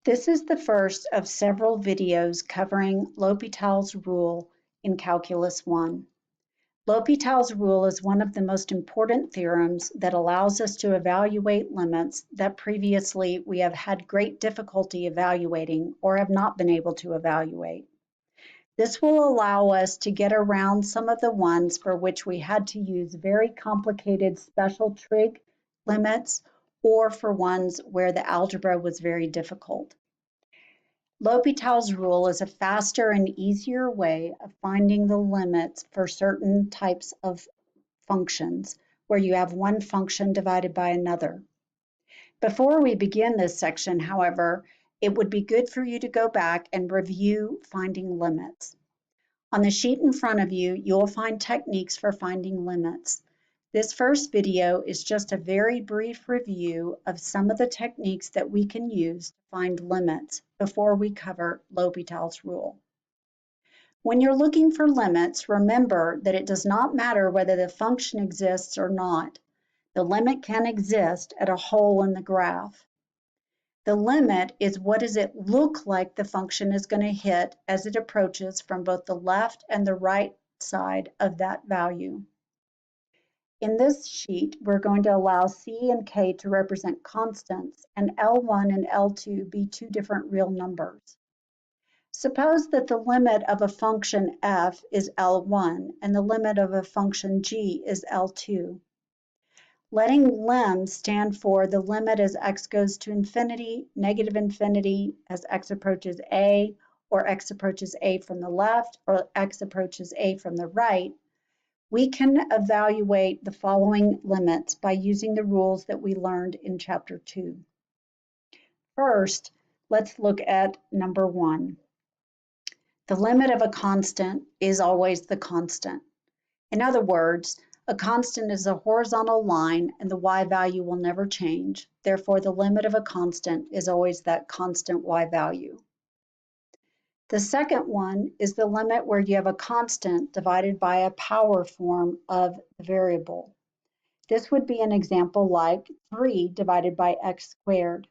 This is the first of several videos covering L'Hopital's rule in Calculus 1. L'Hopital's rule is one of the most important theorems that allows us to evaluate limits that previously we have had great difficulty evaluating or have not been able to evaluate. This will allow us to get around some of the ones for which we had to use very complicated special trig limits or for ones where the algebra was very difficult. L'Hopital's rule is a faster and easier way of finding the limits for certain types of functions where you have one function divided by another. Before we begin this section, however, it would be good for you to go back and review finding limits. On the sheet in front of you, you'll find techniques for finding limits. This first video is just a very brief review of some of the techniques that we can use to find limits before we cover L'Hopital's rule. When you're looking for limits, remember that it does not matter whether the function exists or not. The limit can exist at a hole in the graph. The limit is what does it look like the function is going to hit as it approaches from both the left and the right side of that value. In this sheet, we're going to allow C and K to represent constants and L1 and L2 be two different real numbers. Suppose that the limit of a function f is L1 and the limit of a function g is L2. Letting lim stand for the limit as x goes to infinity, negative infinity as x approaches a, or x approaches a from the left, or x approaches a from the right, we can evaluate the following limits by using the rules that we learned in Chapter 2. First, let's look at number 1. The limit of a constant is always the constant. In other words, a constant is a horizontal line and the y value will never change. Therefore, the limit of a constant is always that constant y value. The second one is the limit where you have a constant divided by a power form of the variable. This would be an example like 3 divided by x squared.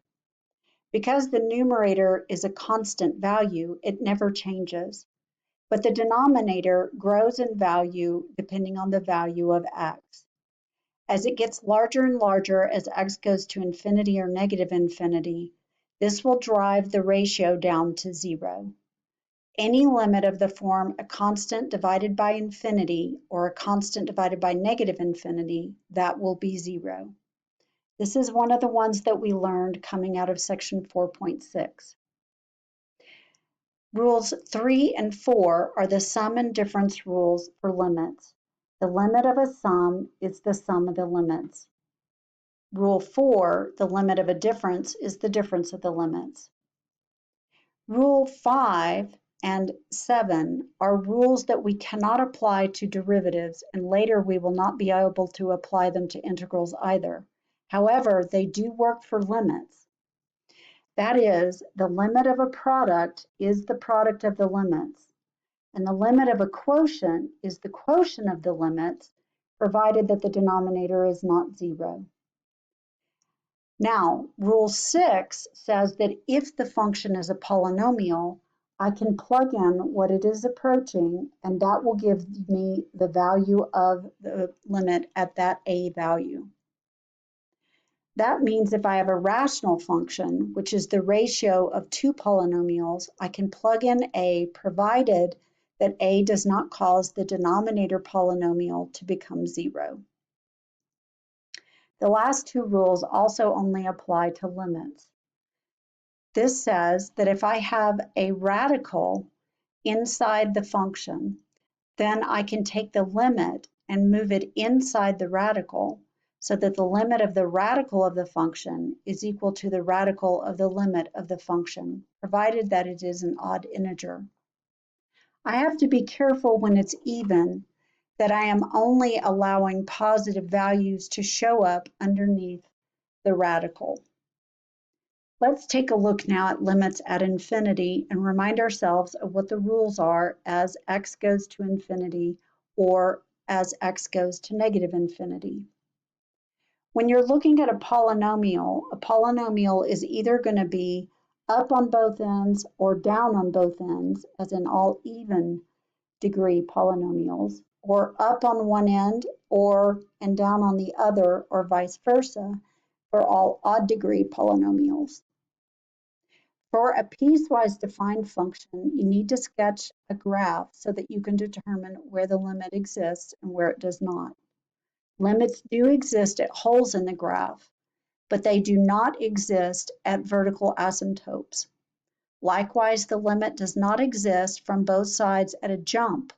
Because the numerator is a constant value, it never changes, but the denominator grows in value depending on the value of x. As it gets larger and larger as x goes to infinity or negative infinity, this will drive the ratio down to 0. Any limit of the form a constant divided by infinity or a constant divided by negative infinity, that will be 0. This is one of the ones that we learned coming out of section 4.6. Rules 3 and 4 are the sum and difference rules for limits. The limit of a sum is the sum of the limits. Rule 4, the limit of a difference, is the difference of the limits. Rule 5 and 7 are rules that we cannot apply to derivatives, and later we will not be able to apply them to integrals either. However, they do work for limits. That is, the limit of a product is the product of the limits, and the limit of a quotient is the quotient of the limits, provided that the denominator is not 0. Now, Rule 6 says that if the function is a polynomial, I can plug in what it is approaching, and that will give me the value of the limit at that a value. That means if I have a rational function, which is the ratio of two polynomials, I can plug in a provided that a does not cause the denominator polynomial to become 0. The last two rules also only apply to limits. This says that if I have a radical inside the function, then I can take the limit and move it inside the radical so that the limit of the radical of the function is equal to the radical of the limit of the function, provided that it is an odd integer. I have to be careful when it's even that I am only allowing positive values to show up underneath the radical. Let's take a look now at limits at infinity and remind ourselves of what the rules are as x goes to infinity or as x goes to negative infinity. When you're looking at a polynomial is either going to be up on both ends or down on both ends, as in all even degree polynomials, or up on one end and down on the other, or vice versa, for all odd degree polynomials. For a piecewise defined function, you need to sketch a graph so that you can determine where the limit exists and where it does not. Limits do exist at holes in the graph, but they do not exist at vertical asymptotes. Likewise, the limit does not exist from both sides at a jump,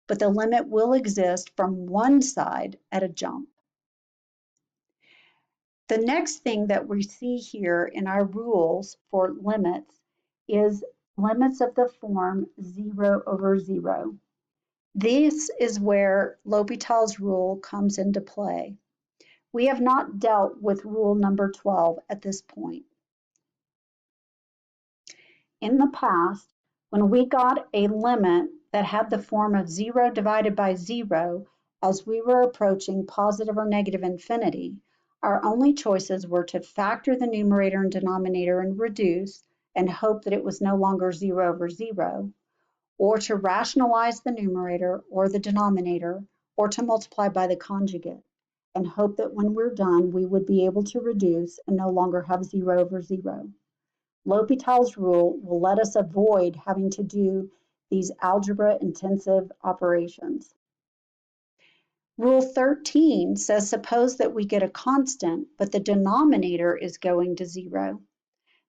but the limit will exist from one side at a jump. The next thing that we see here in our rules for limits is limits of the form 0 over 0. This is where L'Hopital's rule comes into play. We have not dealt with rule number 12 at this point. In the past, when we got a limit that had the form of 0 divided by 0 as we were approaching positive or negative infinity, our only choices were to factor the numerator and denominator and reduce and hope that it was no longer 0 over 0, or to rationalize the numerator or the denominator, or to multiply by the conjugate and hope that when we're done, we would be able to reduce and no longer have 0 over 0. L'Hopital's rule will let us avoid having to do these algebra-intensive operations. Rule 13 says suppose that we get a constant, but the denominator is going to 0.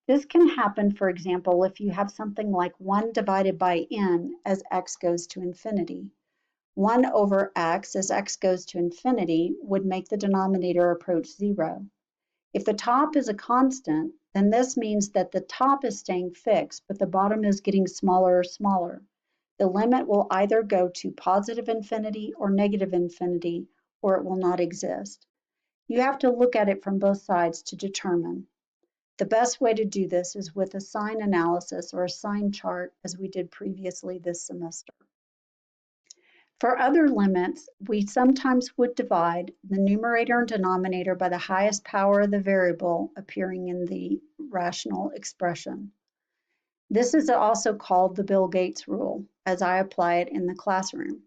This can happen, for example, if you have something like 1 divided by n as x goes to infinity. 1 over x as x goes to infinity would make the denominator approach 0. If the top is a constant, then this means that the top is staying fixed, but the bottom is getting smaller or smaller. The limit will either go to positive infinity or negative infinity, or it will not exist. You have to look at it from both sides to determine. The best way to do this is with a sign analysis or a sign chart, as we did previously this semester. For other limits, we sometimes would divide the numerator and denominator by the highest power of the variable appearing in the rational expression. This is also called the Bill Gates rule, as I apply it in the classroom.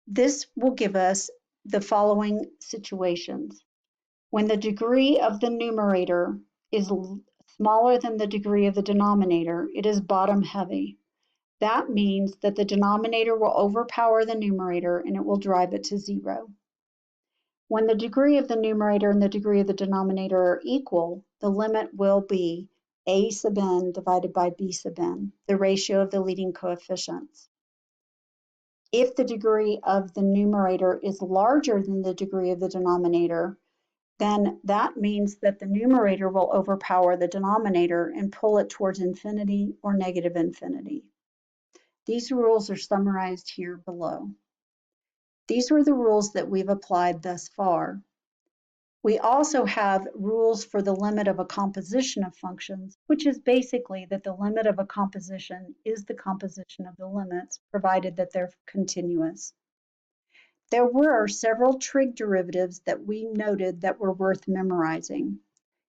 This will give us the following situations. When the degree of the numerator is smaller than the degree of the denominator, it is bottom heavy. That means that the denominator will overpower the numerator and it will drive it to 0. When the degree of the numerator and the degree of the denominator are equal, the limit will be a sub n divided by b sub n, the ratio of the leading coefficients. If the degree of the numerator is larger than the degree of the denominator, then that means that the numerator will overpower the denominator and pull it towards infinity or negative infinity. These rules are summarized here below. These were the rules that we've applied thus far. We also have rules for the limit of a composition of functions, which is basically that the limit of a composition is the composition of the limits, provided that they're continuous. There were several trig derivatives that we noted that were worth memorizing.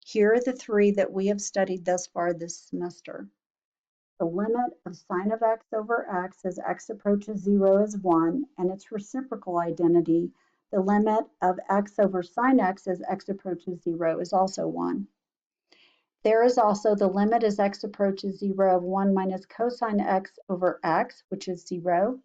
Here are the 3 that we have studied thus far this semester. The limit of sine of x over x as x approaches 0 is 1, and its reciprocal identity, the limit of x over sine x as x approaches 0 is also 1. There is also the limit as x approaches 0 of 1 minus cosine x over x, which is 0,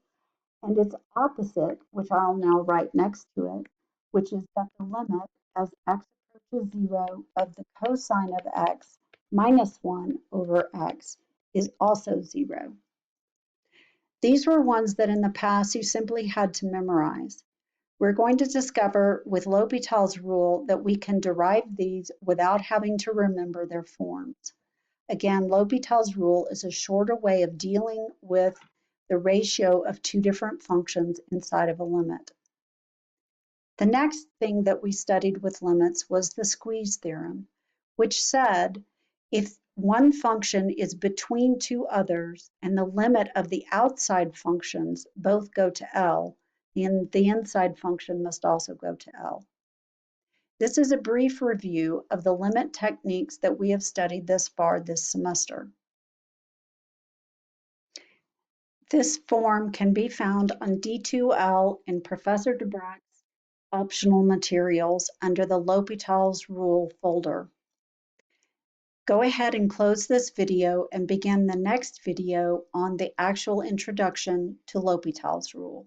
and its opposite, which I'll now write next to it, which is that the limit as x approaches 0 of the cosine of x minus 1 over x is also 0. These were ones that in the past you simply had to memorize. We're going to discover with L'Hopital's rule that we can derive these without having to remember their forms. Again, L'Hopital's rule is a shorter way of dealing with the ratio of 2 different functions inside of a limit. The next thing that we studied with limits was the squeeze theorem, which said if one function is between 2 others and the limit of the outside functions both go to L, then the inside function must also go to L. This is a brief review of the limit techniques that we have studied thus far this semester. This form can be found on D2L in Professor DeBrack's optional materials under the L'Hopital's rule folder. Go ahead and close this video and begin the next video on the actual introduction to L'Hopital's rule.